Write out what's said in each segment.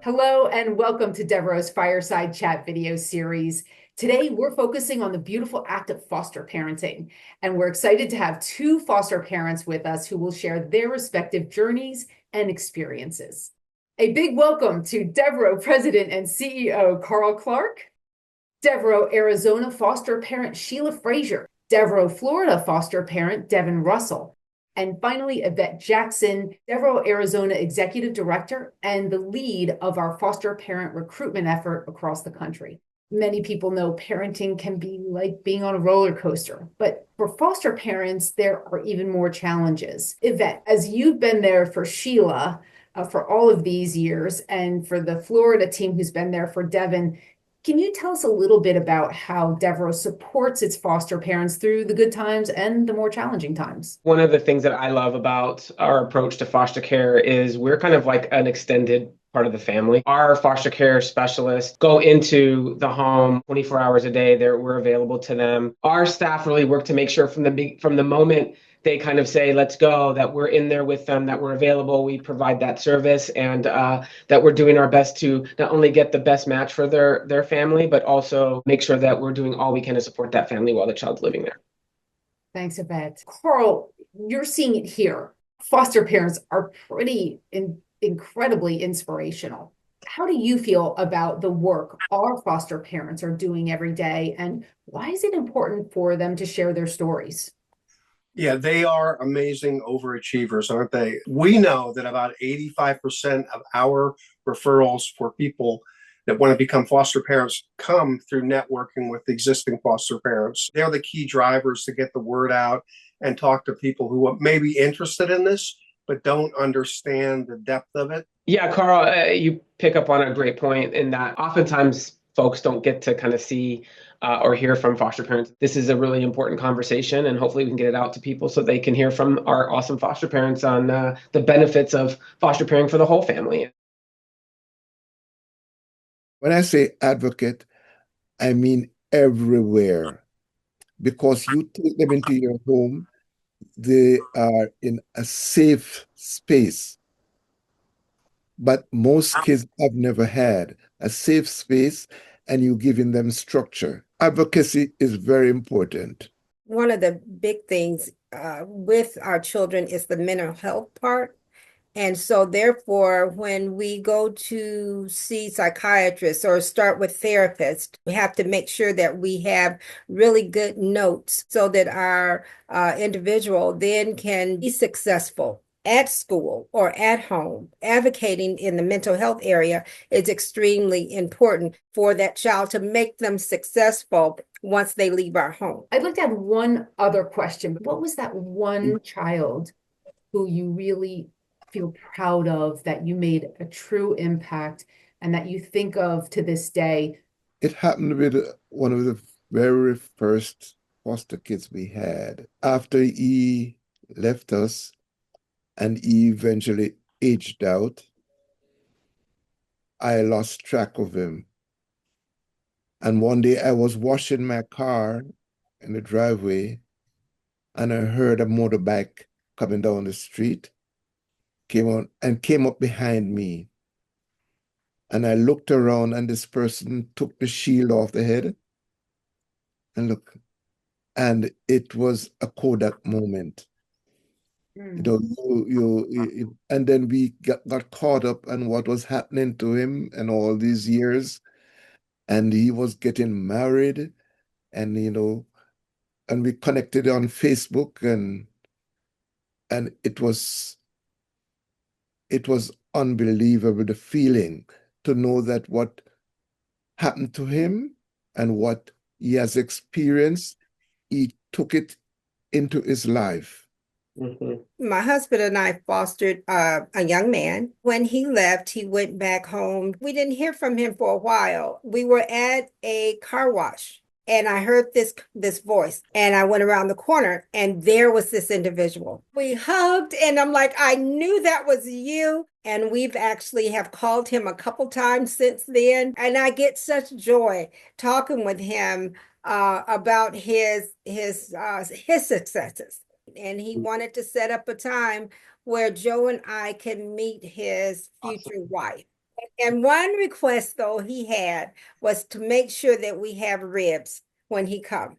Hello and welcome to Devereux's Fireside Chat video series. Today, we're focusing on the beautiful act of foster parenting, and we're excited to have two foster parents with us who will share their respective journeys and experiences. A big welcome to Devereux President and CEO Carl Clark, Devereux, Arizona foster parent Sheila Frazier, Devereux, Florida foster parent Devon Russell, and finally, Yvette Jackson, Devereux, Arizona Executive Director and the lead of our foster parent recruitment effort across the country. Many people know parenting can be like being on a roller coaster, but for foster parents, there are even more challenges. Yvette, as you've been there for Sheila for all of these years, and for the Florida team who's been there for Devon, can you tell us a little bit about how Devereux supports its foster parents through the good times and the more challenging times? One of the things that I love about our approach to foster care is we're kind of like an extended part of the family. Our foster care specialists go into the home 24 hours a day. We're available to them. Our staff really work to make sure from the moment they kind of say, let's go, that we're in there with them, that we're available, we provide that service, and that we're doing our best to not only get the best match for their family, but also make sure that we're doing all we can to support that family while the child's living there. Thanks, Yvette. Carl, you're seeing it here. Foster parents are incredibly inspirational. How do you feel about the work our foster parents are doing every day, and why is it important for them to share their stories? Yeah, they are amazing overachievers, aren't they? We know that about 85% of our referrals for people that want to become foster parents come through networking with existing foster parents. They're the key drivers to get the word out and talk to people who may be interested in this, but don't understand the depth of it. Yeah, Carl, you pick up on a great point in that oftentimes folks don't get to kind of see or hear from foster parents. This is a really important conversation, and hopefully we can get it out to people so they can hear from our awesome foster parents on the benefits of foster caring for the whole family. When I say advocate, I mean everywhere, because you take them into your home, they are in a safe space. But most kids have never had a safe space, and you're giving them structure. Advocacy is very important. One of the big things with our children is the mental health part. And so therefore, when we go to see psychiatrists or start with therapists, we have to make sure that we have really good notes so that our individual then can be successful at school or at home. Advocating in the mental health area is extremely important for that child to make them successful once they leave our home. I'd like to add one other question. What was that one child who you really feel proud of, that you made a true impact and that you think of to this day? It happened with one of the very first foster kids we had. After he left us and he eventually aged out, I lost track of him. And one day I was washing my car in the driveway, and I heard a motorbike coming down the street, came up behind me. And I looked around, and this person took the shield off the head. And look, and it was a Kodak moment. And then we got caught up on what was happening to him and all these years. And he was getting married, and and we connected on Facebook, and it was unbelievable, the feeling to know that what happened to him and what he has experienced, he took it into his life. Mm-hmm. My husband and I fostered a young man. When he left, he went back home. We didn't hear from him for a while. We were at a car wash, and I heard this voice, and I went around the corner, and there was this individual. We hugged, and I'm like, I knew that was you. And we've actually have called him a couple times since then, and I get such joy talking with him about his successes. And he wanted to set up a time where Joe and I can meet his future wife. And one request though he had was to make sure that we have ribs when he comes.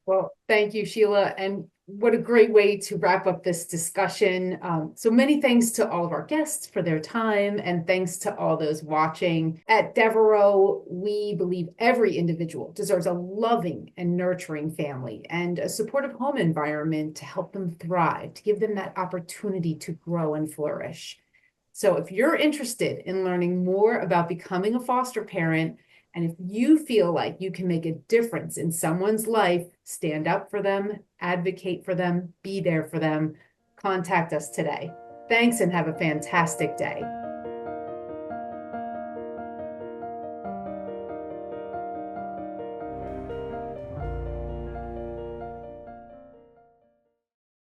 Well, thank you, Sheila. And what a great way to wrap up this discussion. So many thanks to all of our guests for their time, and thanks to all those watching. At Devereux, we believe every individual deserves a loving and nurturing family and a supportive home environment to help them thrive, to give them that opportunity to grow and flourish. So if you're interested in learning more about becoming a foster parent, and if you feel like you can make a difference in someone's life, stand up for them, advocate for them, be there for them, contact us today. Thanks and have a fantastic day.